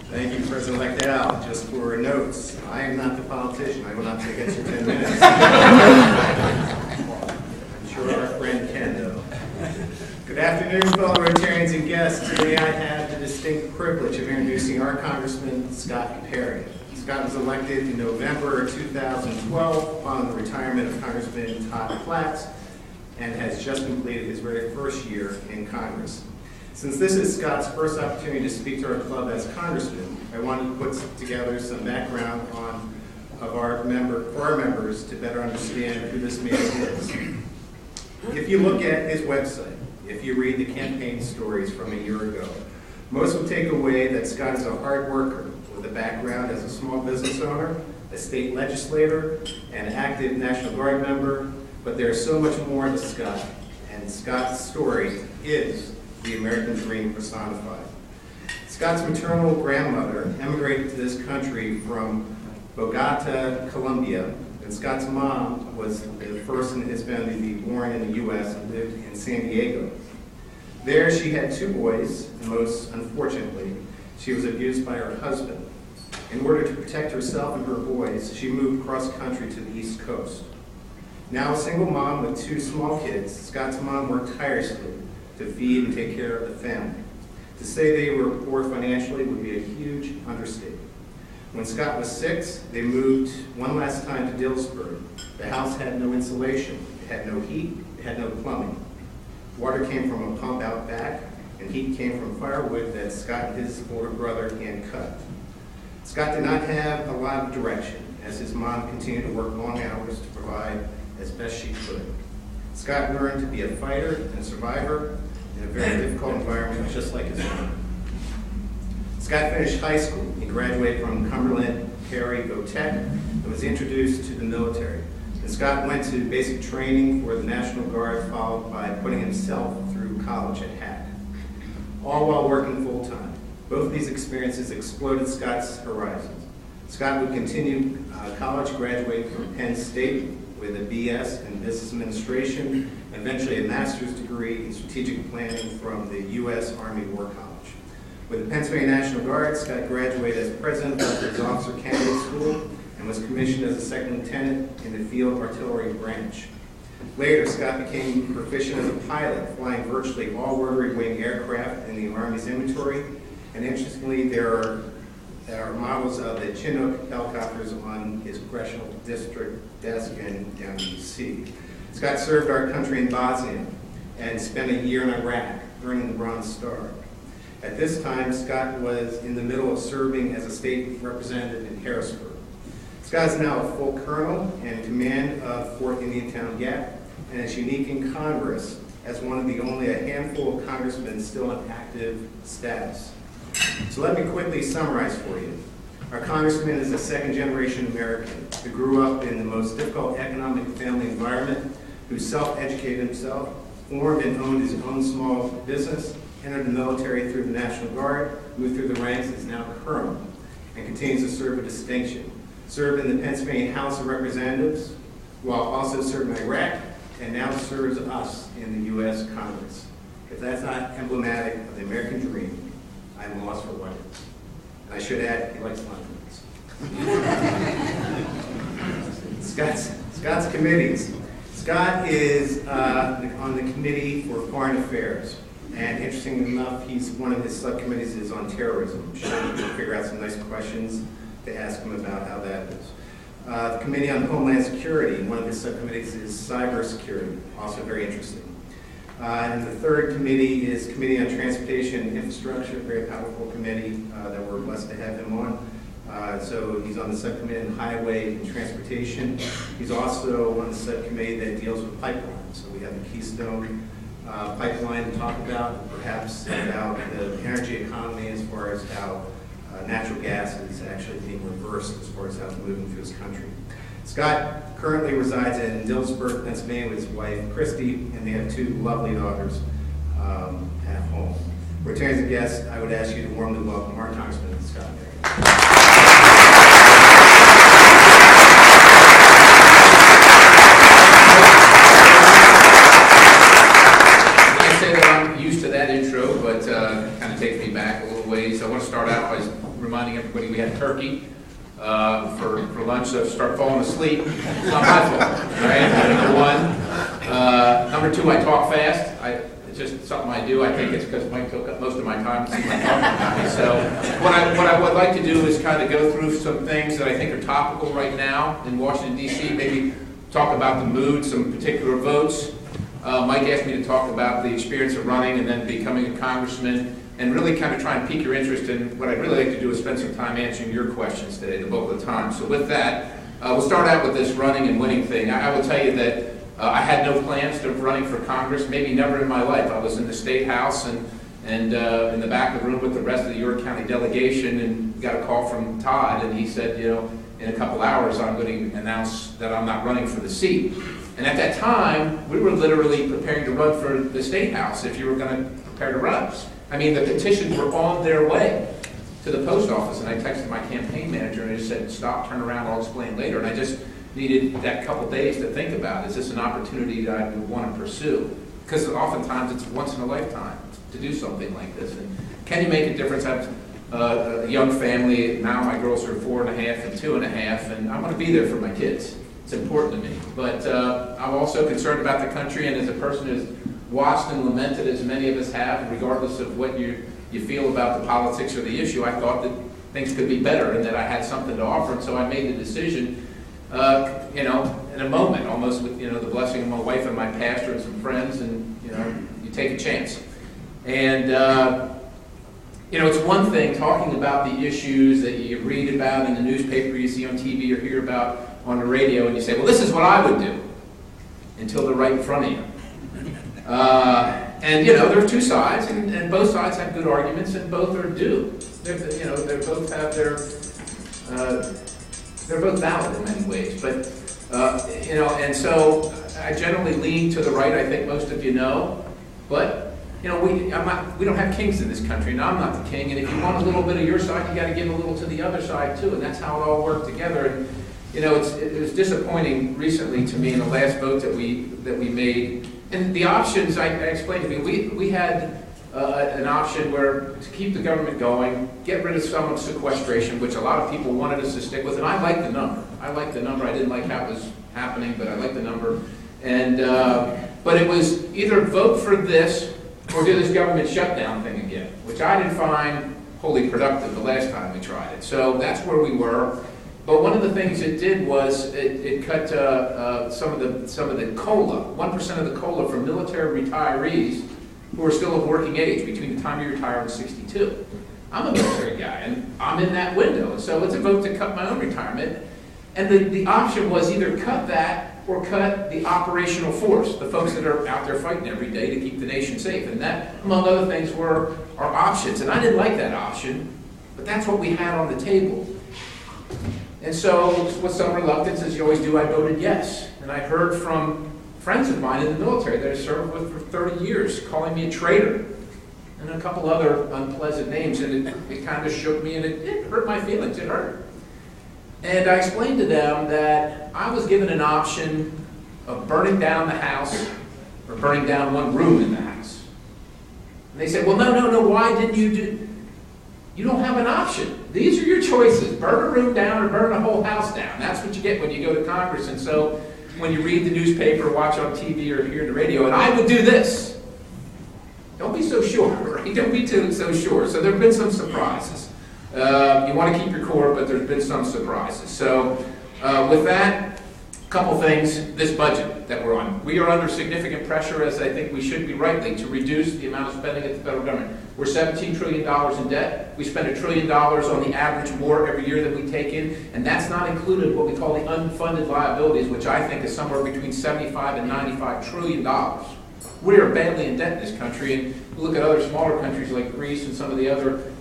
Thank you, President-elect Al. Just for notes, I am not the politician. I will not take extra 10 minutes. I'm sure our friend Ken, though. Good afternoon, fellow Rotarians and guests. Today I have the distinct privilege of introducing our Congressman Scott Perry. Scott was elected in November 2012 following the retirement of Congressman Todd Platts and has just completed his very first year in Congress. Since this is Scott's first opportunity to speak to our club as Congressman, I wanted to put together some background for our members to better understand who this man is. If you look at his website, if you read the campaign stories from a year ago, most will take away that Scott is a hard worker with a background as a small business owner, a state legislator, an active National Guard member, but there's so much more to Scott, and Scott's story is the American dream personified. Scott's maternal grandmother emigrated to this country from Bogota, Colombia, and Scott's mom was the first in his family to be born in the U.S. and lived in San Diego. There she had two boys, and most unfortunately, she was abused by her husband. In order to protect herself and her boys, she moved cross country to the East Coast. Now a single mom with two small kids, Scott's mom worked tirelessly to feed and take care of the family. To say they were poor financially would be a huge understatement. When Scott was 6, they moved one last time to Dillsburg. The house had no insulation, it had no heat, it had no plumbing. Water came from a pump out back, and heat came from firewood that Scott and his older brother hand cut. Scott did not have a lot of direction, as his mom continued to work long hours to provide as best she could. Scott learned to be a fighter and a survivor in a very difficult environment, just like his mom. Scott finished high school. He graduated from Cumberland, Perry, Tech, and was introduced to the military. And Scott went to basic training for the National Guard, followed by putting himself through college at Hack, all while working full-time. Both of these experiences exploded Scott's horizons. Scott would continue college, graduating from Penn State with a BS in Business Administration, and eventually a master's degree in strategic planning from the U.S. Army War College. With the Pennsylvania National Guard, Scott graduated as president of his officer candidate school and was commissioned as a second lieutenant in the Field Artillery Branch. Later, Scott became proficient as a pilot, flying virtually all rotary wing aircraft in the Army's inventory. And interestingly, there are models of the Chinook helicopters on his Congressional District desk and down in D.C. Scott served our country in Bosnia and spent a year in Iraq, earning the Bronze Star. At this time, Scott was in the middle of serving as a state representative in Harrisburg. Scott is now a full colonel and in command of 4th Indian Town Gap, and is unique in Congress as one of the only a handful of congressmen still in active status. So let me quickly summarize for you. Our congressman is a second-generation American who grew up in the most difficult economic family environment, who self-educated himself, formed and owned his own small business, entered the military through the National Guard, moved through the ranks, is now colonel, and continues to serve with distinction. Served in the Pennsylvania House of Representatives, while also serving in Iraq, and now serves us in the U.S. Congress. If that's not emblematic of the American dream, I'm lost for words. And I should add, he likes lunch. Scott's committees. Scott is on the Committee for Foreign Affairs. And interestingly enough, one of his subcommittees is on terrorism. I'm sure we can figure out some nice questions to ask him about how that is. The Committee on Homeland Security, one of his subcommittees is cybersecurity, also very interesting. And the third committee is Committee on Transportation and Infrastructure, a very powerful committee that we're blessed to have him on. So he's on the subcommittee on Highway and Transportation. He's also on the subcommittee that deals with pipelines. So we have the Keystone pipeline to talk about, and perhaps about the energy economy as far as how natural gas is actually being reversed as far as how it's moving through this country. Scott currently resides in Dillsburg, Pennsylvania with his wife, Christy, and they have two lovely daughters at home. Rotarians and guests, I would ask you to warmly welcome our Congressman, Scott Perry. Intro, but kind of takes me back a little ways. I want to start out by was reminding everybody we had turkey for lunch, so if you start falling asleep, it's not my fault, right? Number one. Number two, I talk fast. It's just something I do. I think it's because Mike took up most of my time to see my talking about me. So what I would like to do is kind of go through some things that I think are topical right now in Washington, D.C., maybe talk about the mood, some particular votes. Mike asked me to talk about the experience of running and then becoming a congressman, and really kind of try and pique your interest in what I'd really like to do is spend some time answering your questions today, the bulk of the time. So with that, we'll start out with this running and winning thing. I will tell you that I had no plans to running for Congress, maybe never in my life. I was in the State House and in the back of the room with the rest of the York County delegation, and got a call from Todd, and he said, you know, in a couple hours I'm going to announce that I'm not running for the seat. And at that time, we were literally preparing to run for the State House if you were going to prepare to run. I mean, the petitions were on their way to the post office, and I texted my campaign manager and I just said, stop, turn around, I'll explain later. And I just needed that couple days to think about, is this an opportunity that I would want to pursue? Because oftentimes it's once in a lifetime to do something like this. And can you make a difference? I have a young family. Now my girls are 4.5 and 2.5, and I want to be there for my kids. It's important to me. But I'm also concerned about the country, and as a person who's watched and lamented, as many of us have, regardless of what you feel about the politics or the issue, I thought that things could be better and that I had something to offer. And so I made the decision, you know, in a moment, almost with, you know, the blessing of my wife and my pastor and some friends, and, you know, you take a chance. And, you know, it's one thing talking about the issues that you read about in the newspaper, you see on TV or hear about on the radio, and you say, well, this is what I would do, until they're right in front of you. And, you know, there are two sides, and both sides have good arguments, and both are due. You know, they both have they're both valid in many ways. But, you know, and so I generally lean to the right, I think most of you know. But, you know, we don't have kings in this country, and I'm not the king. And if you want a little bit of your side, you got to give a little to the other side too, and that's how it all worked together. And, you know, it was disappointing recently to me in the last vote that we made. And the options, I explained to me, we had an option where to keep the government going, get rid of some of sequestration, which a lot of people wanted us to stick with, and I liked the number. I liked the number. I didn't like how it was happening, but I liked the number. And but it was either vote for this or do this government shutdown thing again, which I didn't find wholly productive the last time we tried it. So that's where we were. But one of the things it did was it cut some of the COLA, 1% of the COLA for military retirees who are still of working age between the time you retire and 62. I'm a military guy, and I'm in that window. And so it's a vote to cut my own retirement. And the option was either cut that or cut the operational force, the folks that are out there fighting every day to keep the nation safe. And that, among other things, were our options. And I didn't like that option, but that's what we had on the table. And so, with some reluctance, as you always do, I voted yes. And I heard from friends of mine in the military that I served with for 30 years, calling me a traitor, and a couple other unpleasant names. And it kind of shook me, and it hurt my feelings. It hurt. And I explained to them that I was given an option of burning down the house or burning down one room in the house. And they said, well, no, why didn't you do? You don't have an option. These are your choices. Burn a room down or burn the whole house down. That's what you get when you go to Congress. And so when you read the newspaper, watch on TV, or hear the radio, and I would do this. Don't be so sure, right? Don't be so sure. So there have been some surprises. You want to keep your core, but there's been some surprises. So with that, a couple things. This budget that we're on. We are under significant pressure, as I think we should be rightly, to reduce the amount of spending at the federal government. We're $17 trillion in debt. We spend $1 trillion on the average more every year than we take in, and that's not included what we call the unfunded liabilities, which I think is somewhere between $75 and $95 trillion. We are badly in debt in this country, and we look at other smaller countries like Greece and some of the other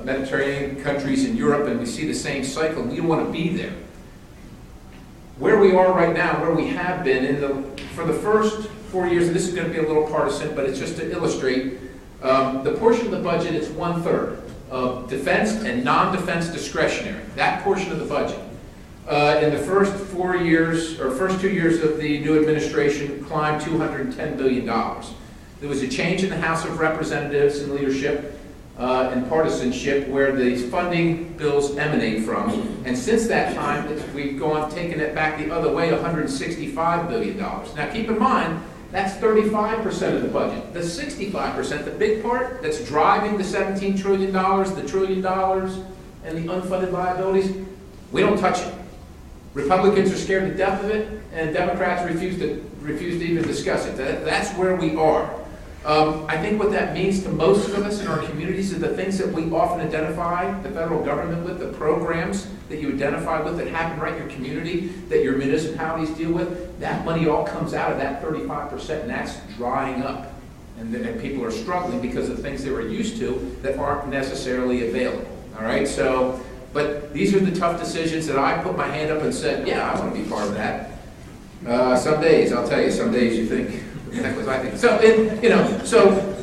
Mediterranean countries in Europe, and we see the same cycle. We don't want to be there. Where we are right now, where we have been for the first 4 years, and this is going to be a little partisan, but it's just to illustrate, the portion of the budget is 1/3 of defense and non-defense discretionary. That portion of the budget. In the first 4 years, or first 2 years of the new administration, climbed $210 billion. There was a change in the House of Representatives and leadership. and partisanship where these funding bills emanate from. And since that time, we've taken it back the other way, $165 billion. Now keep in mind, that's 35% of the budget. The 65%, the big part that's driving the $17 trillion, the $1 trillion, and the unfunded liabilities, we don't touch it. Republicans are scared to death of it, and Democrats refuse to even discuss it. That's where we are. I think what that means to most of us in our communities are the things that we often identify the federal government with, the programs that you identify with that happen right in your community, that your municipalities deal with. That money all comes out of that 35%, and that's drying up. And people are struggling because of things they were used to that aren't necessarily available. All right, so, but these are the tough decisions that I put my hand up and said, yeah, I want to be part of that. Some days, I'll tell you, some days you think, what the heck was I thinking? So,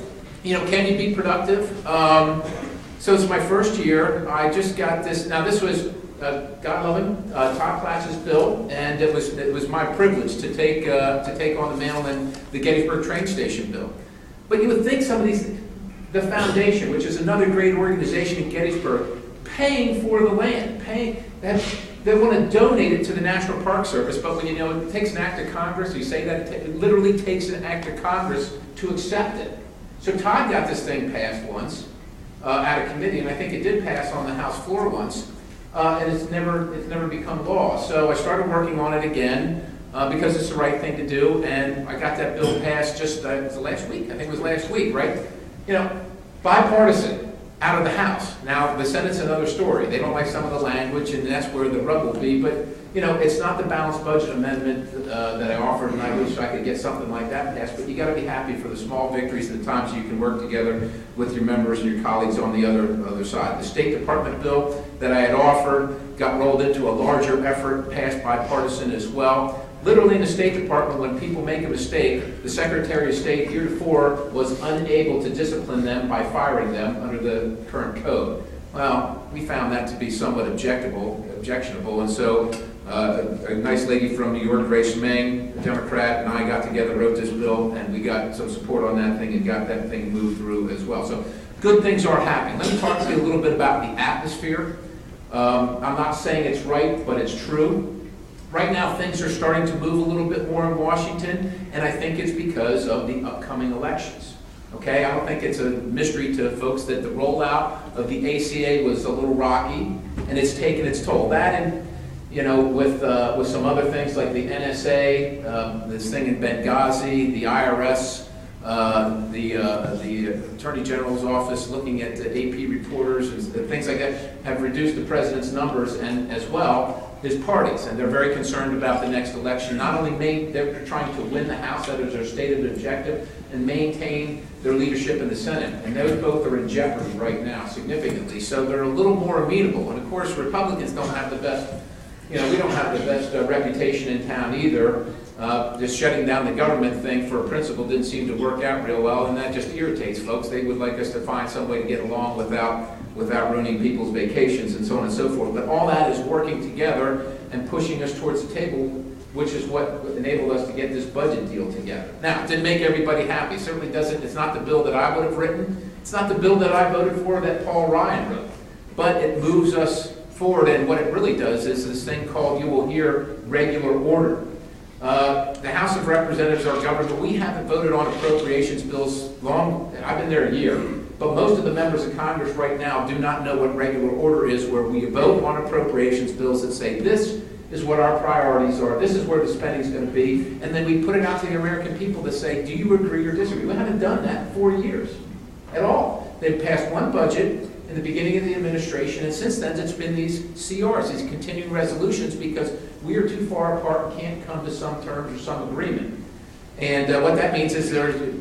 can you be productive? So it's my first year. I just got this. Now this was, God love him, Todd Platz's bill, and it was my privilege to take on the mantle in the Gettysburg train station bill. But you would think some of these, the foundation, which is another great organization in Gettysburg, paying for the land, they want to donate it to the National Park Service, but when it takes an act of Congress, you say that it literally takes an act of Congress to accept it. So Todd got this thing passed once out of committee, and I think it did pass on the House floor once, and it's never become law. So I started working on it again because it's the right thing to do, and I got that bill passed just last week. I think it was last week, right? Bipartisan. Out of the House. Now, the Senate's another story. They don't like some of the language, and that's where the rub will be. But, it's not the balanced budget amendment that I offered, and I wish I could get something like that passed. But you got to be happy for the small victories and the times you can work together with your members and your colleagues on the other side. The State Department bill that I had offered got rolled into a larger effort, passed bipartisan as well. Literally in the State Department, when people make a mistake, the Secretary of State heretofore was unable to discipline them by firing them under the current code. Well, we found that to be somewhat objectionable, and so a nice lady from New York, Grace Meng, a Democrat, and I got together, wrote this bill, and we got some support on that thing and got that thing moved through as well. So good things are happening. Let me talk to you a little bit about the atmosphere. I'm not saying it's right, but it's true. Right now, things are starting to move a little bit more in Washington, and I think it's because of the upcoming elections. Okay, I don't think it's a mystery to folks that the rollout of the ACA was a little rocky, and it's taken its toll. That and, with some other things like the NSA, this thing in Benghazi, the IRS, the Attorney General's office looking at the AP reporters and things like that have reduced the president's numbers, and as well his parties, and they're very concerned about the next election. Not only they're trying to win the House, that is their stated objective, and maintain their leadership in the Senate, and those both are in jeopardy right now significantly. So they're a little more amenable, and of course Republicans don't have the best, we don't have the best reputation in town either. Just shutting down the government thing for a principle didn't seem to work out real well, and that just irritates folks. They would like us to find some way to get along without ruining people's vacations and so on and so forth. But all that is working together and pushing us towards the table, which is what enabled us to get this budget deal together. Now, it didn't make everybody happy. It certainly doesn't. It's not the bill that I would have written. It's not the bill that I voted for that Paul Ryan wrote. But it moves us forward, and what it really does is this thing called, you will hear, regular order. The House of Representatives, our government, we haven't voted on appropriations bills long. I've been there a year. But most of the members of Congress right now do not know what regular order is, where we vote on appropriations bills that say this is what our priorities are, this is where the spending is going to be, and then we put it out to the American people to say, do you agree or disagree? We haven't done that in 4 years at all. They've passed one budget in the beginning of the administration, and since then it's been these CRs, these continuing resolutions, because we are too far apart and can't come to some terms or some agreement. And what that means is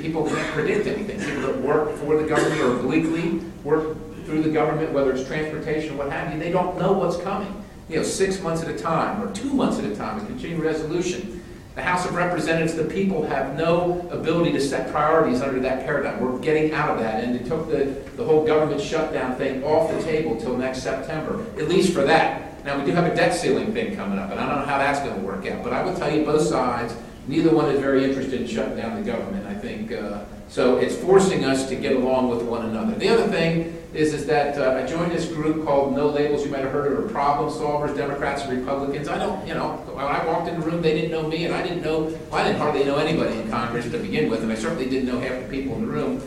people can't predict anything. People that work for the government or obliquely work through the government, whether it's transportation or what have you, they don't know what's coming. 6 months at a time or 2 months at a time, a continuing resolution. The House of Representatives, the people, have no ability to set priorities under that paradigm. We're getting out of that, and it took the whole government shutdown thing off the table till next September, at least for that. Now, we do have a debt ceiling thing coming up, and I don't know how that's going to work out, but I will tell you both sides Neither one is very interested in shutting down the government, I think. So it's forcing us to get along with one another. The other thing is that I joined this group called No Labels. You might have heard of it, Problem Solvers, Democrats and Republicans. I don't, when I walked in the room, they didn't know me, and I didn't hardly know anybody in Congress to begin with, and I certainly didn't know half the people in the room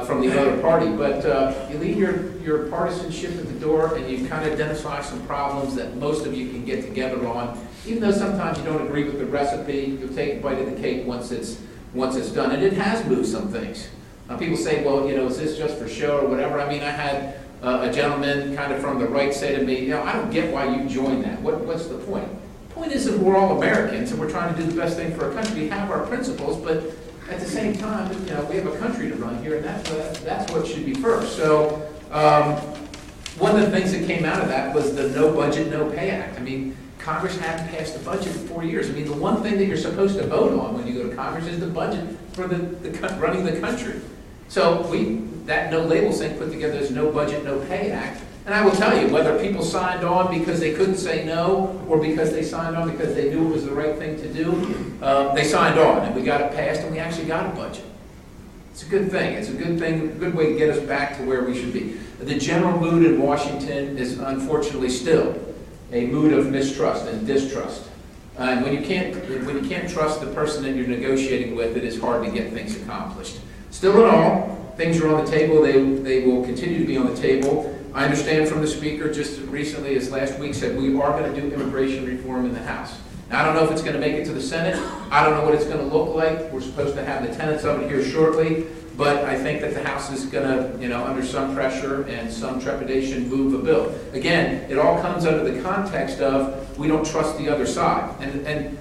from the other party. But you leave your partisanship at the door, and you kind of identify some problems that most of you can get together on. Even though sometimes you don't agree with the recipe, you'll take a bite of the cake once it's done. And it has moved some things. People say, well, is this just for show or whatever? I mean, I had a gentleman kind of from the right say to me, I don't get why you joined that. What's the point? The point is that we're all Americans and we're trying to do the best thing for our country. We have our principles, but at the same time, we have a country to run here, and that's what should be first. So one of the things that came out of that was the No Budget, No Pay Act. I mean, Congress hadn't passed a budget in 4 years. I mean, the one thing that you're supposed to vote on when you go to Congress is the budget for running the country. So that No Labels thing put together this No Budget, No Pay Act. And I will tell you, whether people signed on because they couldn't say no, or because they signed on because they knew it was the right thing to do, they signed on, and we got it passed, and we actually got a budget. It's a good thing. It's a good thing, a good way to get us back to where we should be. The general mood in Washington is unfortunately still a mood of mistrust and distrust. And when you can't trust the person that you're negotiating with, it is hard to get things accomplished. Still in all, things are on the table. They will continue to be on the table. I understand from the Speaker just recently, as last week, said we are going to do immigration reform in the House. Now, I don't know if it's going to make it to the Senate. I don't know what it's going to look like. We're supposed to have the tenets of it here shortly. But I think that the House is going to, under some pressure and some trepidation, move a bill. Again, it all comes under the context of we don't trust the other side. And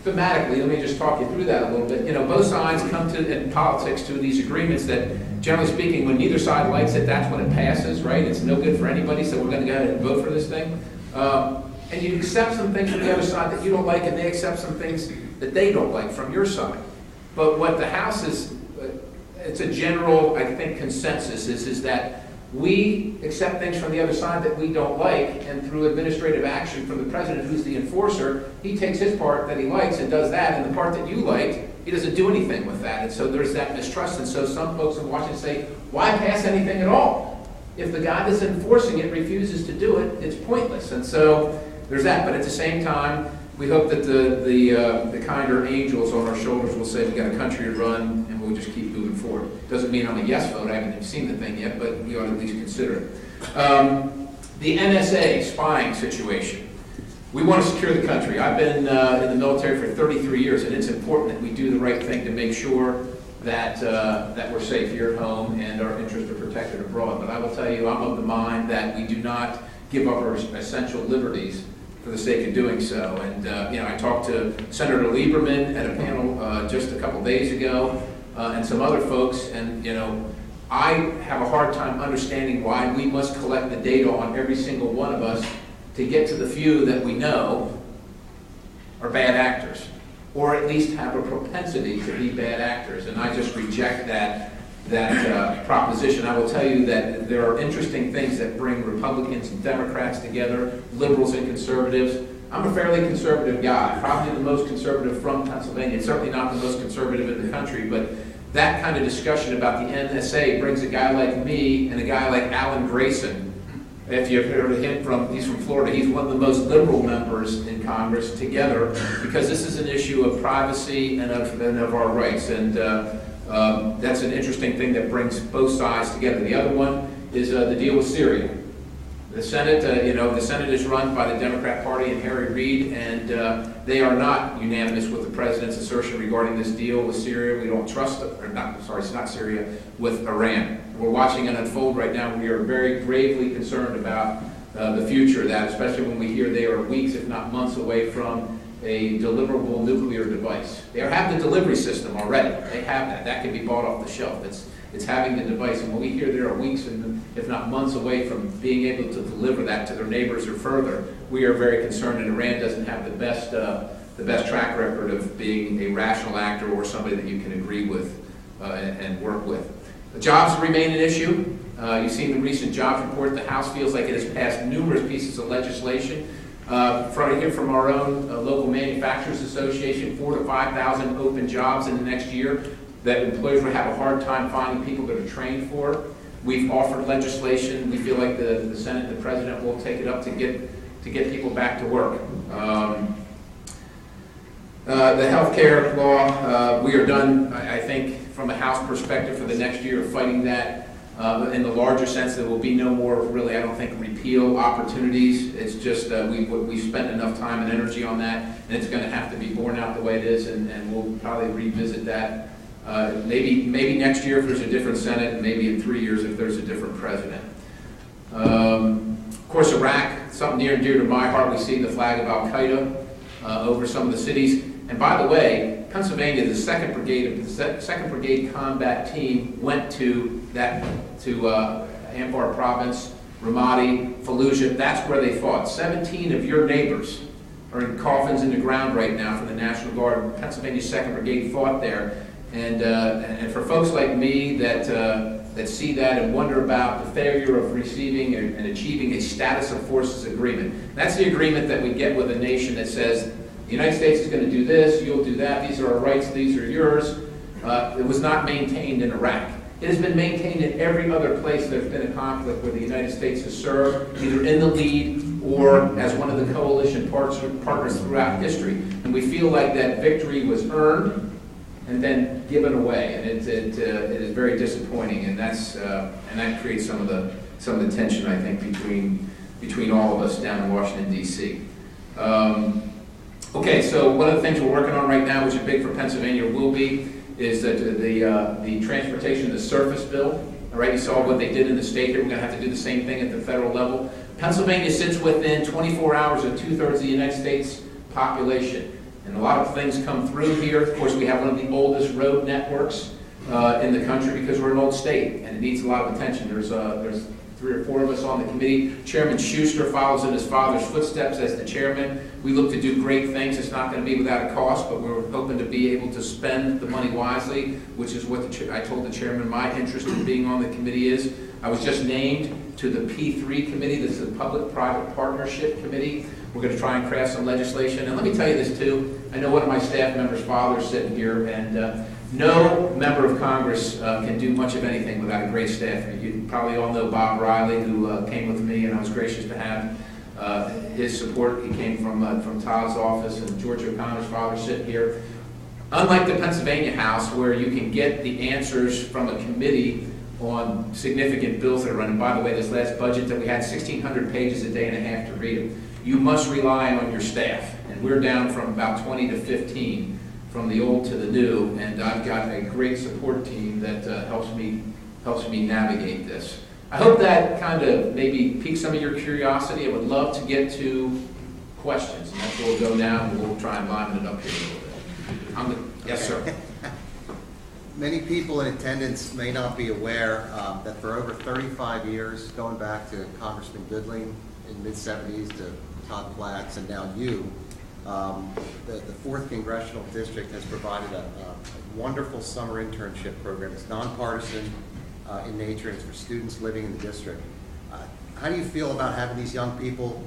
thematically, let me just talk you through that a little bit. Both sides come to, in politics, to these agreements that, generally speaking, when neither side likes it, that's when it passes, right? It's no good for anybody, so we're going to go ahead and vote for this thing. And you accept some things from the other side that you don't like, and they accept some things that they don't like from your side. But what the House is, it's a general, I think, consensus is that we accept things from the other side that we don't like, and through administrative action from the president, who's the enforcer, he takes his part that he likes and does that, and the part that you liked, he doesn't do anything with that. And so there's that mistrust. And so some folks in Washington say, why pass anything at all? If the guy that's enforcing it refuses to do it, it's pointless. And so there's that. But at the same time, we hope that the kinder angels on our shoulders will say, we've got a country to run, and we'll just keep moving forward. Doesn't mean I'm a yes vote. I haven't even seen the thing yet, but we ought to at least consider it. The NSA spying situation. We want to secure the country. I've been in the military for 33 years, and it's important that we do the right thing to make sure that we're safe here at home and our interests are protected abroad. But I will tell you, I'm of the mind that we do not give up our essential liberties for the sake of doing so. And I talked to Senator Lieberman at a panel just a couple days ago, and some other folks, and I have a hard time understanding why we must collect the data on every single one of us to get to the few that we know are bad actors, or at least have a propensity to be bad actors. And I just reject that proposition. I will tell you that there are interesting things that bring Republicans and Democrats together, liberals and conservatives. I'm a fairly conservative guy, probably the most conservative from Pennsylvania. It's certainly not the most conservative in the country, but that kind of discussion about the NSA brings a guy like me and a guy like Alan Grayson. If you've heard of him, he's from Florida. He's one of the most liberal members in Congress together, because this is an issue of privacy and of our rights. And that's an interesting thing that brings both sides together. The other one is the deal with Syria. The Senate, the Senate is run by the Democrat Party and Harry Reid, and they are not unanimous with the president's assertion regarding this deal with Syria. We don't trust, it's not Syria, with Iran. We're watching it unfold right now. We are very gravely concerned about the future of that, especially when we hear they are weeks, if not months, away from a deliverable nuclear device. They have the delivery system already. They have that. That can be bought off the shelf. It's having the device, and when we hear there are weeks, and if not months, away from being able to deliver that to their neighbors or further, we are very concerned. And Iran doesn't have the best track record of being a rational actor or somebody that you can agree with and work with. The jobs remain an issue. You've seen the recent jobs report. The House feels like it has passed numerous pieces of legislation. From our own local manufacturers association, 4,000 to 5,000 open jobs in the next year that employers will have a hard time finding people that are trained for. We've offered legislation. We feel like the Senate and the President will take it up to get people back to work. The health care law, we are done, I think, from a House perspective for the next year of fighting that. In the larger sense, there will be no more, really, I don't think, repeal opportunities. It's just we've spent enough time and energy on that, and it's going to have to be borne out the way it is, and we'll probably revisit that maybe next year if there's a different Senate, and maybe in 3 years if there's a different president. Of course, Iraq, something near and dear to my heart. We see the flag of Al-Qaeda over some of the cities. And by the way, Pennsylvania, the 2nd Brigade combat team went to Anbar Province, Ramadi, Fallujah. That's where they fought. 17 of your neighbors are in coffins in the ground right now from the National Guard. Pennsylvania's 2nd Brigade fought there. And for folks like me that see that and wonder about the failure of receiving and achieving a status of forces agreement, that's the agreement that we get with a nation that says, the United States is going to do this, you'll do that, these are our rights, these are yours. It was not maintained in Iraq. It has been maintained in every other place there's been a conflict where the United States has served, either in the lead or as one of the coalition partners throughout history. And we feel like that victory was earned and then given away, and it is very disappointing, and that creates some of the tension, I think, between all of us down in Washington D.C. Okay, so one of the things we're working on right now, which is big for Pennsylvania, is the transportation of the surface bill. All right, you saw what they did in the state here. We're going to have to do the same thing at the federal level. Pennsylvania sits within 24 hours of 2/3 of the United States population. And a lot of things come through here. Of course, we have one of the oldest road networks in the country because we're an old state, and it needs a lot of attention. There's 3 or 4 of us on the committee. Chairman Schuster follows in his father's footsteps as the chairman. We look to do great things. It's not going to be without a cost, but we're hoping to be able to spend the money wisely, which is what I told the chairman my interest in being on the committee is. I was just named to the P3 committee. This is the Public-Private Partnership Committee. We're going to try and craft some legislation. And let me tell you this too. I know one of my staff members' fathers sitting here, and no member of Congress can do much of anything without a great staff. You probably all know Bob Riley, who came with me, and I was gracious to have his support. He came from Todd's office, and George O'Connor's father sitting here. Unlike the Pennsylvania House, where you can get the answers from a committee on significant bills that are running. By the way, this last budget that we had 1,600 pages a day and a half to read them. You must rely on your staff, and we're down from about 20 to 15 from the old to the new, and I've got a great support team that helps me navigate this. I hope that kind of maybe piques some of your curiosity. I would love to get to questions, and that's where we'll go now, and we'll try and line it up here a little bit. Yes, sir. Many people in attendance may not be aware that for over 35 years, going back to Congressman Goodling in the mid-70s to Todd Platts and now you, the 4th Congressional District has provided a wonderful summer internship program. It's nonpartisan in nature, and it's for students living in the district. How do you feel about having these young people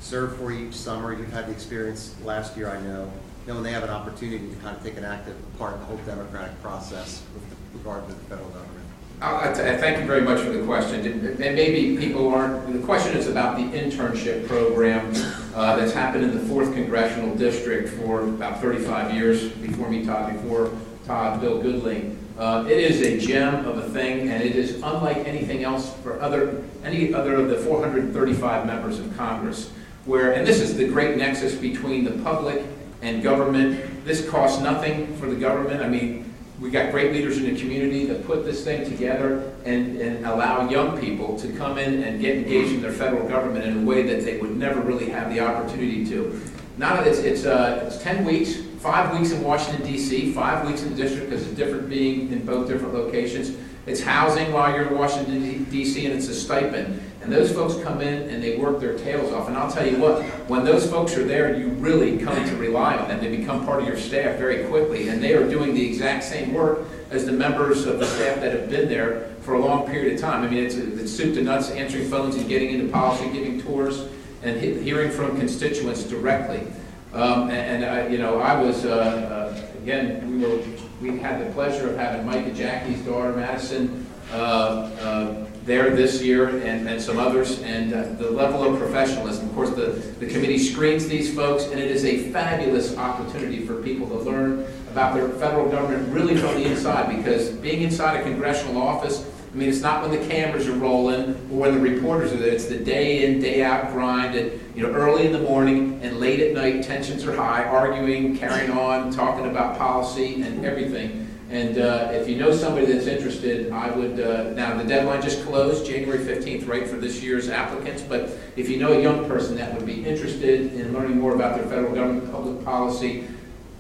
serve for you each summer? You've had the experience last year, I know, knowing they have an opportunity to kind of take an active part in the whole democratic process with regard to the federal government. Thank you very much for the question. And maybe people aren't, the question is about the internship program that's happened in the 4th Congressional District for about 35 years, before Todd, Bill Goodling. It is a gem of a thing, and it is unlike anything else for any other of the 435 members of Congress, and this is the great nexus between the public and government. This costs nothing for the government. I mean, we got great leaders in the community that put this thing together and allow young people to come in and get engaged in their federal government in a way that they would never really have the opportunity to. It's 10 weeks, 5 weeks in Washington, D.C., 5 weeks in the district because it's different being in both different locations. It's housing while you're in Washington, D.C., and it's a stipend. And those folks come in and they work their tails off. And I'll tell you what, when those folks are there, you really come to rely on them. They become part of your staff very quickly. And they are doing the exact same work as the members of the staff that have been there for a long period of time. I mean, it's soup to nuts, answering phones and getting into policy, giving tours. and hearing from constituents directly. I was, again, we had the pleasure of having Mike and Jackie's daughter, Madison, there this year, and some others, and the level of professionalism. Of course, the committee screens these folks, and it is a fabulous opportunity for people to learn about their federal government really from the inside, because being inside a congressional office, I mean, it's not when the cameras are rolling or when the reporters are there. It's the day in, day out grind. And, early in the morning and late at night, tensions are high, arguing, carrying on, talking about policy and everything. And if you know somebody that's interested, I would, now the deadline just closed, January 15th, right, for this year's applicants. But if you know a young person that would be interested in learning more about their federal government public policy,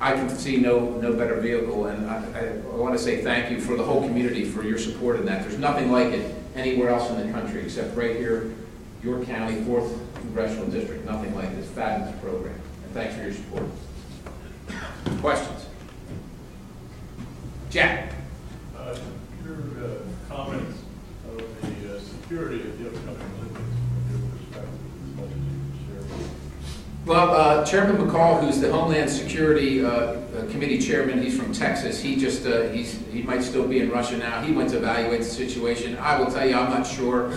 I can see no better vehicle, and I want to say thank you for the whole community for your support in that. There's nothing like it anywhere else in the country except right here, your county, 4th Congressional District. Nothing like this fabulous program. And thanks for your support. Questions? Jack. Your comments of the security of the upcoming Olympics from your perspective, as much as you can share. Well, Chairman McCall, who's the Homeland Security Committee Chairman, he's from Texas. He just, he might still be in Russia now. He went to evaluate the situation. I will tell you, I'm not sure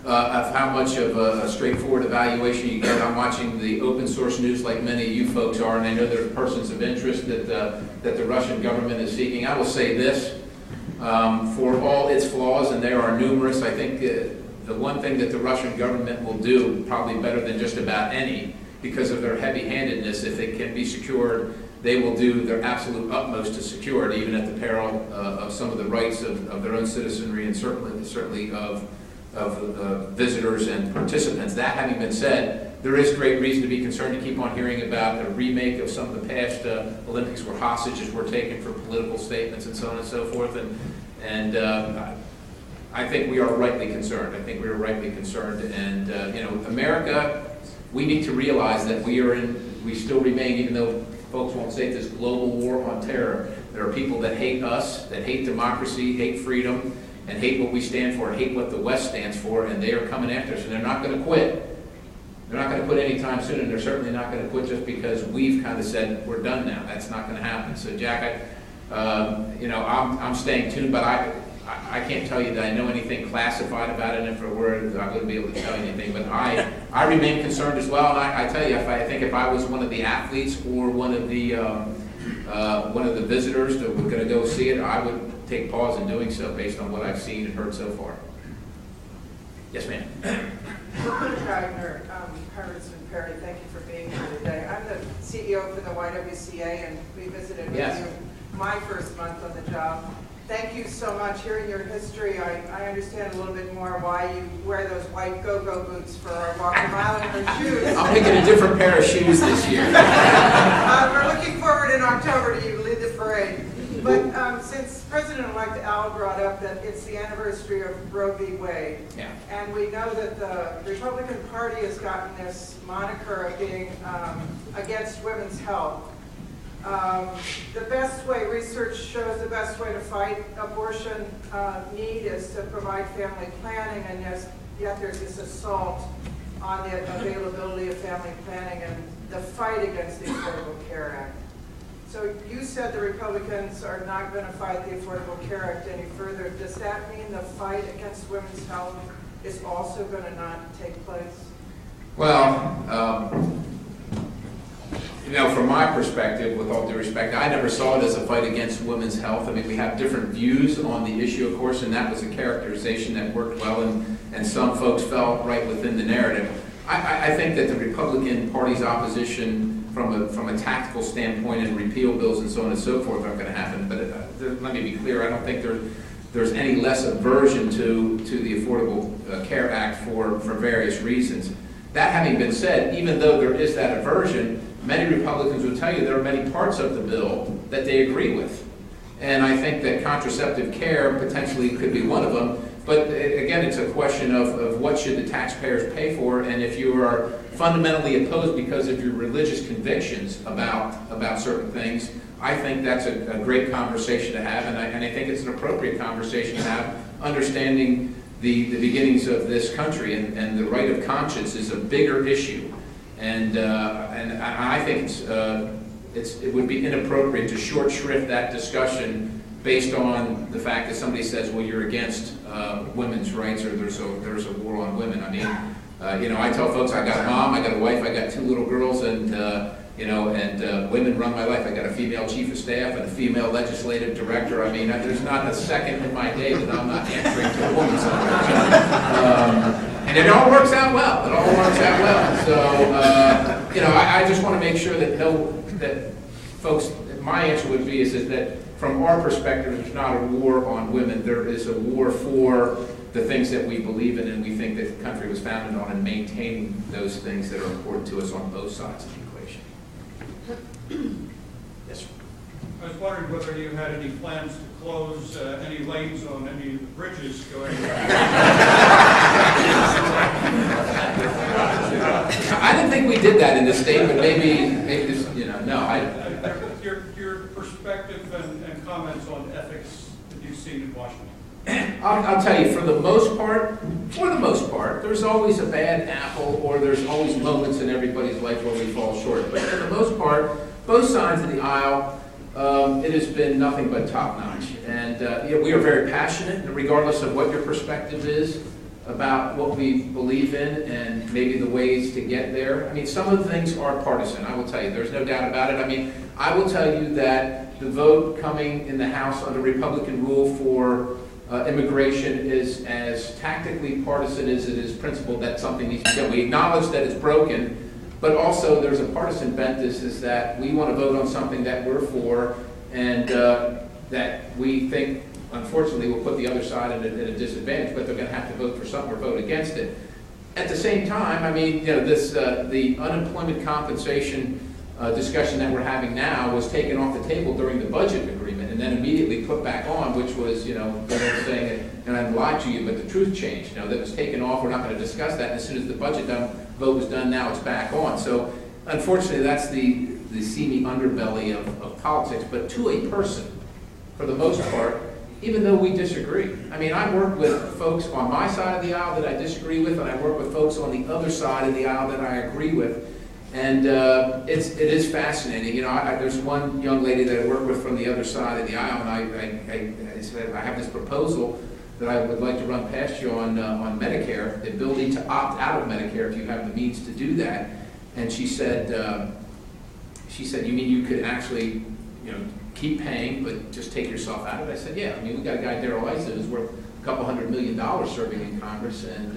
of how much of a straightforward evaluation you get. I'm watching the open source news like many of you folks are, and I know there are persons of interest that the Russian government is seeking. I will say this, for all its flaws, and there are numerous, I think the one thing that the Russian government will do, probably better than just about any, because of their heavy-handedness, if it can be secured, they will do their absolute utmost to secure it, even at the peril of some of the rights of their own citizenry and certainly of visitors and participants. That having been said, there is great reason to be concerned to keep on hearing about a remake of some of the past Olympics where hostages were taken for political statements and so on and so forth. And I think we are rightly concerned. And America, we need to realize that we still remain, even though folks won't say it, this global war on terror. There are people that hate us, that hate democracy, hate freedom, and hate what we stand for, hate what the West stands for, and they are coming after us, and they're not going to quit. They're not going to quit anytime soon, and they're certainly not going to quit just because we've kind of said we're done now. That's not going to happen. So, Jack, I'm staying tuned, but I can't tell you that I know anything classified about it, and if it were, I wouldn't be able to tell you anything. But I remain concerned as well, and I tell you, I think if I was one of the athletes or one of the visitors that were going to go see it, I would take pause in doing so based on what I've seen and heard so far. Yes, ma'am. Congressman Perry, thank you for being here today. I'm the CEO for the YWCA, and we visited with you my first month on the job. Thank you so much. Hearing your history, I understand a little bit more why you wear those white go-go boots for our walk a mile in your shoes. I'm picking a different pair of shoes this year. We're looking forward in October to you lead the parade. But since President-elect Al brought up that it's the anniversary of Roe v. Wade, and we know that the Republican Party has gotten this moniker of being against women's health. The best way, research shows the best way to fight abortion need is to provide family planning, and yet there's this assault on the availability of family planning and the fight against the Affordable Care Act. So you said the Republicans are not going to fight the Affordable Care Act any further. Does that mean the fight against women's health is also going to not take place? Well, from my perspective, with all due respect, I never saw it as a fight against women's health. I mean, we have different views on the issue, of course, and that was a characterization that worked well, and some folks fell right within the narrative. I think that the Republican Party's opposition from a tactical standpoint and repeal bills and so on and so forth aren't going to happen. But let me be clear, I don't think there's any less aversion to the Affordable Care Act for various reasons. That having been said, even though there is that aversion, many Republicans will tell you there are many parts of the bill that they agree with. And I think that contraceptive care potentially could be one of them. But again, it's a question of what should the taxpayers pay for, and if you are fundamentally opposed because of your religious convictions about certain things, I think that's a great conversation to have, and I think it's an appropriate conversation to have, understanding the beginnings of this country, and the right of conscience is a bigger issue. And I think it would be inappropriate to short shrift that discussion based on the fact that somebody says, well, you're against women's rights, or there's a war on women. I mean, you know, I tell folks I got a mom, I got a wife, I got 2 little girls, and you know, and women run my life. I got a female chief of staff and a female legislative director. I mean, there's not a second in my day that I'm not answering to a woman somewhere. And it all works out well. It all works out well. So, you know, I just want to make sure that folks, my answer would be is that from our perspective, there's not a war on women. There is a war for the things that we believe in, and we think that the country was founded on, and maintaining those things that are important to us on both sides of the equation. Yes, sir. I was wondering whether you had any plans to close any lanes on any of the bridges going I didn't think we did that in this state, but maybe this, you know, no. Your perspective and comments on ethics that you've seen in Washington. I'll tell you, for the most part, there's always a bad apple, or there's always moments in everybody's life where we fall short. But for the most part, both sides of the aisle, it has been nothing but top-notch. And you know, we are very passionate, regardless of what your perspective is, about what we believe in and maybe the ways to get there. I mean, some of the things are partisan, I will tell you. There's no doubt about it. I mean, I will tell you that the vote coming in the House under Republican rule for immigration is as tactically partisan as it is principled that something needs to be done. We acknowledge that it's broken, but also there's a partisan bent is that we want to vote on something that we're for, and that we think, unfortunately, will put the other side at a disadvantage, but they're going to have to vote for something or vote against it. At the same time, I mean, you know, this the unemployment compensation discussion that we're having now was taken off the table during the budget agreement and then immediately put back on, which was, you know, they're saying it, and I've lied to you, but the truth changed. You know, that was taken off. We're not going to discuss that. And as soon as the budget vote was done, now it's back on. So, unfortunately, that's the seamy underbelly of politics. But to a person, for the most part, even though we disagree. I mean, I work with folks on my side of the aisle that I disagree with, and I work with folks on the other side of the aisle that I agree with. And it is fascinating. You know, there's one young lady that I work with from the other side of the aisle, and I said, I have this proposal that I would like to run past you on Medicare, the ability to opt out of Medicare if you have the means to do that. And she said, you mean you could actually, you know, keep paying, but just take yourself out of it? I said, yeah. I mean, we got a guy, Darrell Issa, who's worth a couple $100 million serving in Congress, and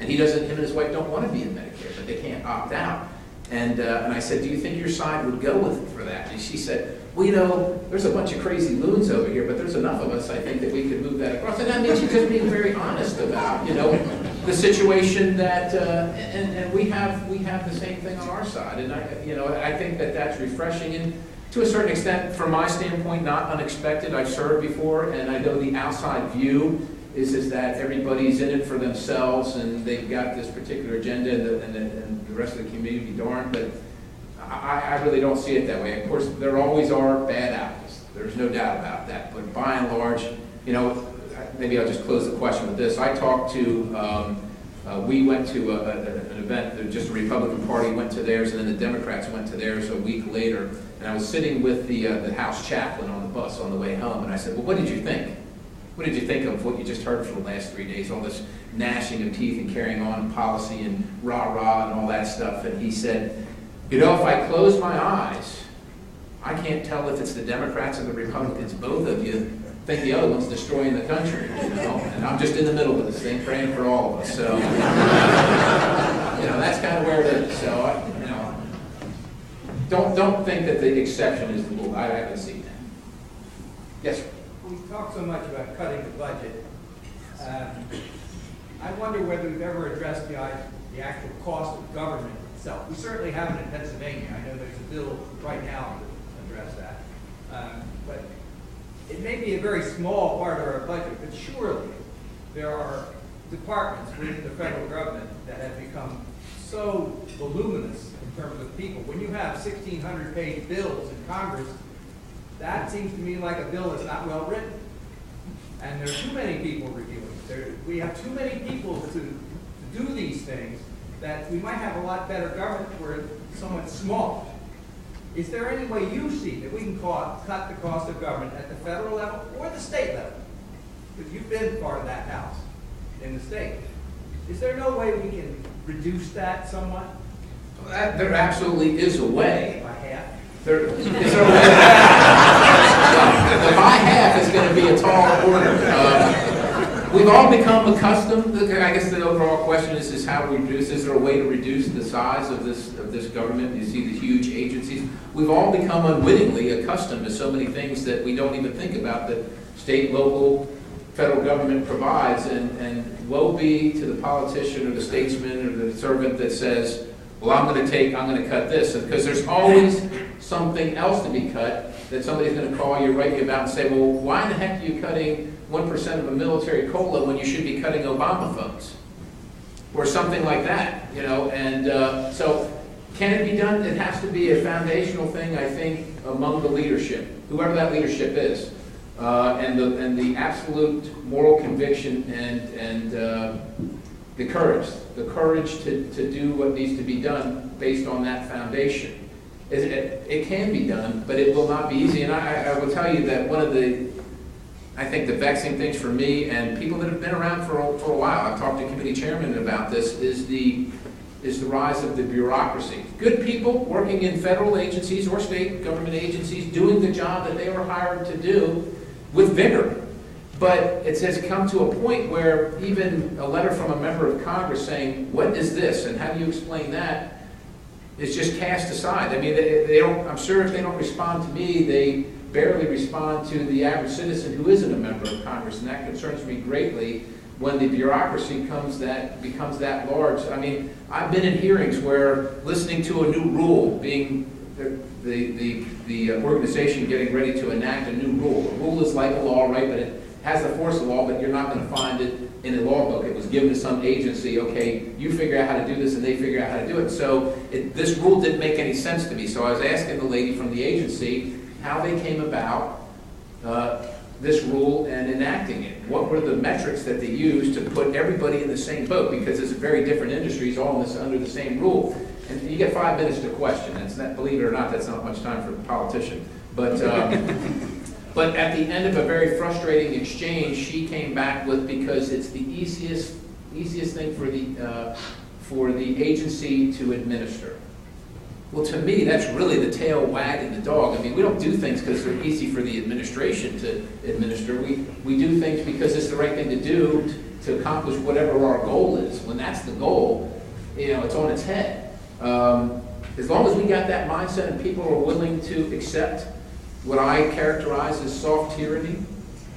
he doesn't, him and his wife don't want to be in Medicare, but they can't opt out. And I said, do you think your side would go with for that? And she said, well, you know, there's a bunch of crazy loons over here, but there's enough of us, I think, that we could move that across. And that means she's just being very honest about, you know, the situation that, and we have the same thing on our side. And I think that that's refreshing, and to a certain extent, from my standpoint, not unexpected. I've served before, and I know the outside view is that everybody's in it for themselves, and they've got this particular agenda, and the rest of the community be darned. But I really don't see it that way. Of course, there always are bad apples. There's no doubt about that. But by and large, you know, maybe I'll just close the question with this. I talked to, we went to an event, just the Republican Party went to theirs, and then the Democrats went to theirs a week later. And I was sitting with the House chaplain on the bus on the way home, and I said, well, what did you think? What did you think of what you just heard for the last 3 days, all this gnashing of teeth and carrying on policy and rah-rah and all that stuff? And he said, you know, if I close my eyes, I can't tell if it's the Democrats or the Republicans. Both of you think the other one's destroying the country, you know? And I'm just in the middle of this thing, praying for all of us. So, you know, that's kind of where it is. So, you know, don't think that the exception is the rule. I haven't seen that. Yes, sir. We talk so much about cutting the budget. I wonder whether we've ever addressed the actual cost of government itself. We certainly haven't in Pennsylvania. I know there's a bill right now to address that. But it may be a very small part of our budget, but surely there are departments within the federal government that have become so voluminous in terms of people. When you have 1,600-page bills in Congress, that seems to me like a bill that's not well written. And there are too many people reviewing it. We have too many people to do these things that we might have a lot better government where it's somewhat small. Is there any way you see that we can cut the cost of government at the federal level or the state level? Because you've been part of that house in the state. Is there no way we can reduce that somewhat? There absolutely is a way. By half? There is a way. The by half is going to be a tall order. We've all become accustomed. I guess the overall question is how do we reduce? Is there a way to reduce the size of this government? You see the huge agencies. We've all become unwittingly accustomed to so many things that we don't even think about that state, local, federal government provides. And woe be to the politician or the statesman or the servant that says, well, I'm going to cut this, because there's always something else to be cut that somebody's going to call you, write you about, and say, well, why in the heck are you cutting 1% of a military COLA when you should be cutting Obama phones? Or something like that, you know, and so can it be done? It has to be a foundational thing, I think, among the leadership, whoever that leadership is, and the absolute moral conviction and the courage to do what needs to be done based on that foundation. It can be done, but it will not be easy. And I will tell you that one of the, I think, the vexing things for me and people that have been around for a while, I've talked to committee chairmen about this, is the rise of the bureaucracy. Good people working in federal agencies or state government agencies doing the job that they were hired to do with vigor. But it has come to a point where even a letter from a member of Congress saying, what is this and how do you explain that, is just cast aside. I mean, they don't, I'm sure if they don't respond to me, they barely respond to the average citizen who isn't a member of Congress, and that concerns me greatly when the bureaucracy becomes that large. I mean, I've been in hearings where listening to a new rule, being the organization getting ready to enact a new rule. A rule is like a law, right, but it has the force of law, but you're not going to find it in a law book. It was given to some agency, okay, you figure out how to do this, and they figure out how to do it. So this rule didn't make any sense to me. So I was asking the lady from the agency how they came about this rule and enacting it. What were the metrics that they used to put everybody in the same boat? Because it's very different industries all under the same rule. And you get 5 minutes to question. That's not, believe it or not, that's not much time for a politician. But but at the end of a very frustrating exchange, she came back with, because it's the easiest thing for the agency to administer. Well, to me, that's really the tail wagging the dog. I mean, we don't do things because they're easy for the administration to administer. We do things because it's the right thing to do to accomplish whatever our goal is. When that's the goal, you know, it's on its head. As long as we got that mindset and people are willing to accept what I characterize as soft tyranny,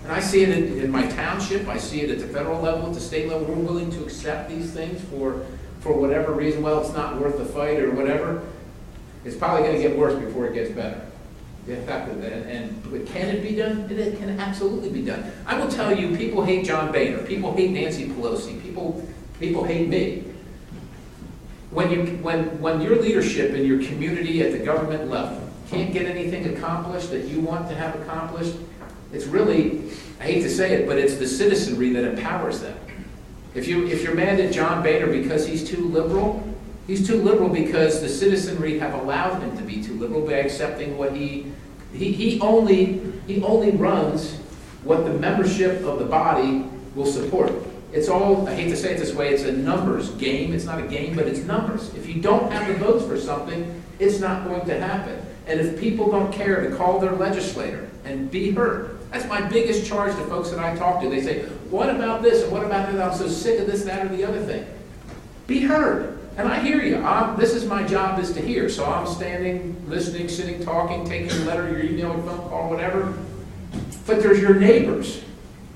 and I see it in my township, I see it at the federal level, at the state level, we're willing to accept these things for whatever reason. Well, it's not worth the fight or whatever. It's probably going to get worse before it gets better. But can it be done? It can absolutely be done. I will tell you, people hate John Boehner. People hate Nancy Pelosi. People hate me. When your leadership in your community at the government level can't get anything accomplished that you want to have accomplished, it's really, I hate to say it, but it's the citizenry that empowers them. If you're mad at John Boehner because he's too liberal because the citizenry have allowed him to be too liberal by accepting what he only runs what the membership of the body will support. It's all, I hate to say it this way, it's a numbers game. It's not a game, but it's numbers. If you don't have the votes for something, it's not going to happen. And if people don't care to call their legislator and be heard, that's my biggest charge to folks that I talk to. They say, what about this and what about that? I'm so sick of this, that, or the other thing. Be heard. And I hear you. This is my job, is to hear. So I'm standing, listening, sitting, talking, taking a letter, your email, your phone call, whatever. But there's your neighbors.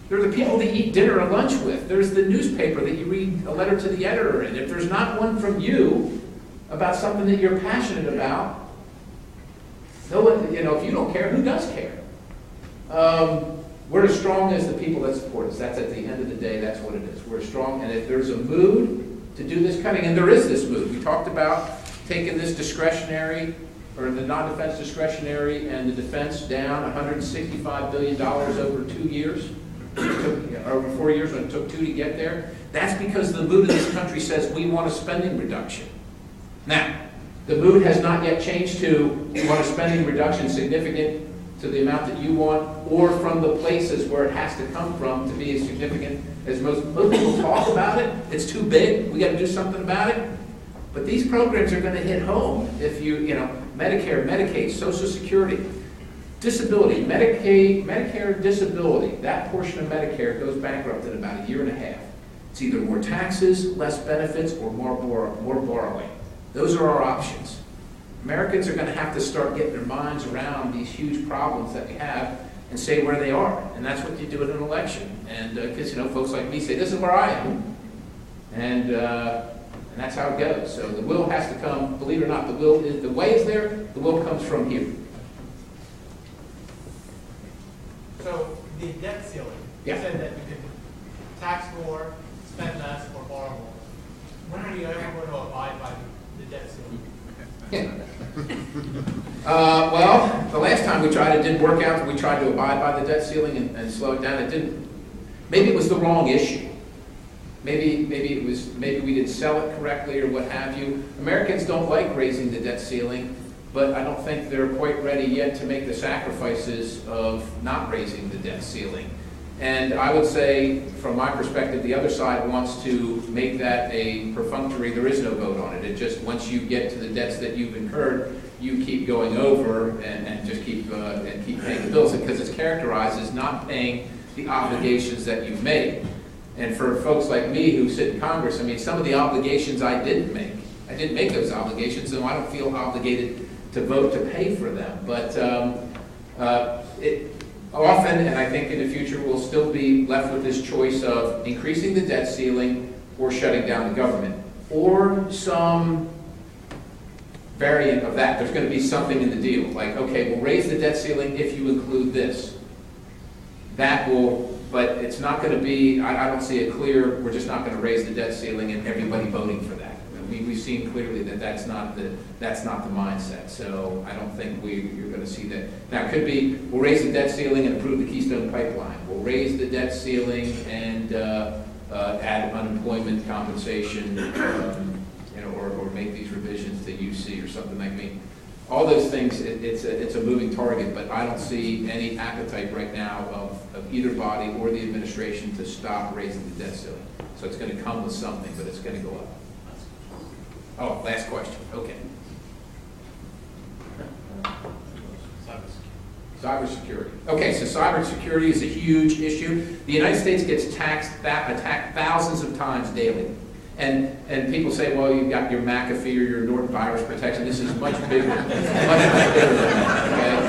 They're the people that you eat dinner or lunch with. There's the newspaper that you read a letter to the editor in. If there's not one from you about something that you're passionate about, no one, you know, if you don't care, who does care? We're as strong as the people that support us. That's at the end of the day, that's what it is. We're strong, and if there's a mood to do this cutting, and there is this mood. We talked about taking this discretionary, or the non-defense discretionary, and the defense down $165 billion over 2 years. over 4 years when it took 2 to get there. That's because the mood of this country says we want a spending reduction. Now, the mood has not yet changed to we want a spending reduction significant to the amount that you want, or from the places where it has to come from to be as significant as most people talk about it. It's too big. We got to do something about it. But these programs are going to hit home if Medicare, Medicaid, Social Security, disability, Medicare, disability. That portion of Medicare goes bankrupt in about 1.5 years. It's either more taxes, less benefits, or more borrowing. Those are our options. Americans are going to have to start getting their minds around these huge problems that we have and say where they are. And that's what you do at an election. And because, folks like me say, this is where I am. And that's how it goes. So the will has to come, believe it or not, the way is there, the will comes from here. So the debt ceiling, you said that you can tax more, spend less, or borrow more. When are you ever going to abide by the debt ceiling? Well, the last time we tried, it didn't work out. We tried to abide by the debt ceiling and slow it down. It didn't. Maybe it was the wrong issue. Maybe we didn't sell it correctly or what have you. Americans don't like raising the debt ceiling, but I don't think they're quite ready yet to make the sacrifices of not raising the debt ceiling. And I would say, from my perspective, the other side wants to make that a perfunctory, there is no vote on it. It just, once you get to the debts that you've incurred, you keep going over and just keep paying the bills, because it's characterized as not paying the obligations that you've made. And for folks like me who sit in Congress, I mean, some of the obligations I didn't make those obligations, so I don't feel obligated to vote to pay for them. But often, and I think in the future, we'll still be left with this choice of increasing the debt ceiling or shutting down the government, or some variant of that. There's going to be something in the deal, like, okay, we'll raise the debt ceiling if you include this. That will, but it's not going to be, I don't see a clear, we're just not going to raise the debt ceiling and everybody voting for that. We've seen clearly that that's not the mindset. So I don't think you're going to see that. Now, it could be, we'll raise the debt ceiling and approve the Keystone Pipeline. We'll raise the debt ceiling and add unemployment compensation, or make these revisions to UC or something like me. All those things, it's a moving target, but I don't see any appetite right now of either body or the administration to stop raising the debt ceiling. So it's going to come with something, but it's going to go up. Oh, last question. Okay. Cybersecurity. Okay, so cybersecurity is a huge issue. The United States gets attacked thousands of times daily. And people say, well, you've got your McAfee or your Norton virus protection. This is much bigger, much bigger than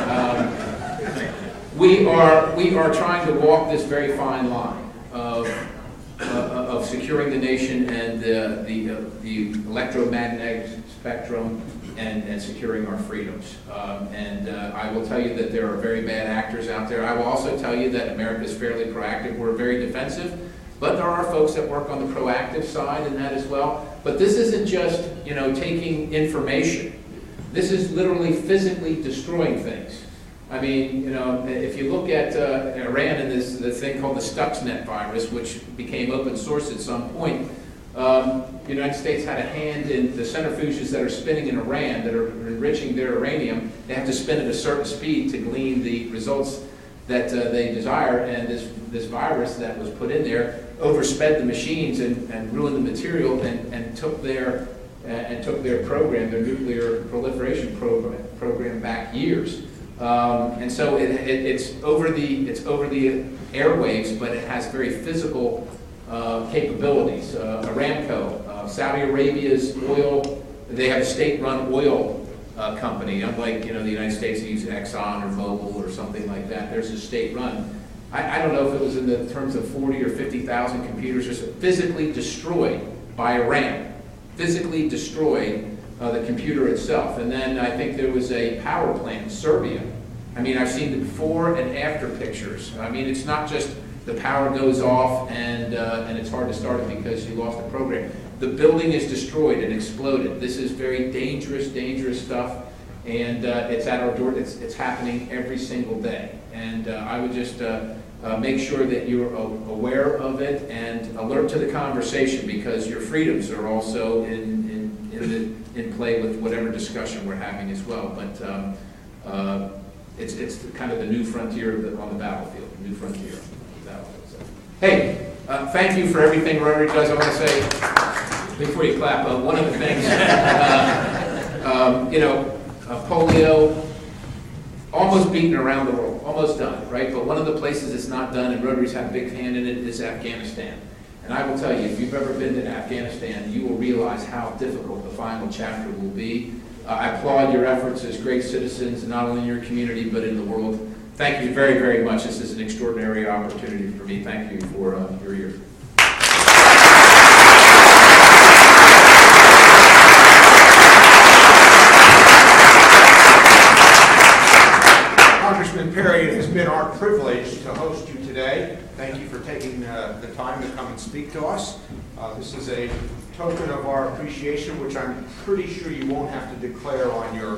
that. Okay? We are trying to walk this very fine line of securing the nation and the electromagnetic spectrum and securing our freedoms. I will tell you that there are very bad actors out there. I will also tell you that America is fairly proactive. We're very defensive, but there are folks that work on the proactive side in that as well. But this isn't just, taking information. This is literally physically destroying things. I mean, if you look at Iran and this thing called the Stuxnet virus, which became open source at some point, the United States had a hand in the centrifuges that are spinning in Iran that are enriching their uranium. They have to spin at a certain speed to glean the results that they desire, and this virus that was put in there oversped the machines and ruined the material and took their program, their nuclear proliferation program back years. And so it's over the airwaves, but it has very physical capabilities. Aramco, Saudi Arabia's oil, they have a state-run oil company. Unlike the United States, they use Exxon or Mobil or something like that. There's a state-run. I don't know if it was in the terms of 40 or 50,000 computers just physically destroyed by Iran. Physically destroyed the computer itself. And then I think there was a power plant in Serbia. I mean, I've seen the before and after pictures. I mean, it's not just the power goes off and it's hard to start it because you lost the program. The building is destroyed and exploded. This is very dangerous, dangerous stuff. And it's at our door. It's happening every single day. And I would just make sure that you're aware of it and alert to the conversation, because your freedoms are also in play with whatever discussion we're having as well. But it's kind of the new frontier on the battlefield, the new frontier on the battlefield. So, hey, thank you for everything Rotary does. I want to say, before you clap, one of the things, polio, almost beaten around the world, almost done, right? But one of the places it's not done, and Rotary's had a big hand in it, is Afghanistan. And I will tell you, if you've ever been to Afghanistan, you will realize how difficult the final chapter will be. I applaud your efforts as great citizens, not only in your community, but in the world. Thank you very, very much. This is an extraordinary opportunity for me. Thank you for your ear. Congressman Perry, it has been our privilege to host you today. Thank you for taking the time to come and speak to us. This is a token of our appreciation, which I'm pretty sure you won't have to declare on your...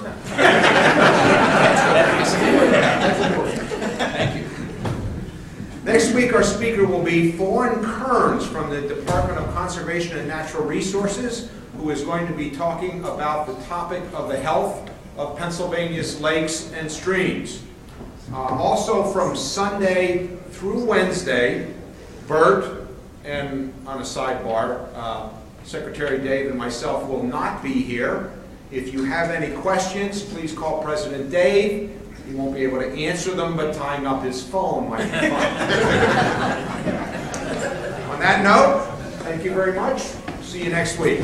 Thank you. Next week, our speaker will be Fawn Kearns from the Department of Conservation and Natural Resources, who is going to be talking about the topic of the health of Pennsylvania's lakes and streams. Also from Sunday through Wednesday, Bert, and on a sidebar, Secretary Dave and myself will not be here. If you have any questions, please call President Dave. He won't be able to answer them, but tying up his phone might be fun. On that note, thank you very much. See you next week.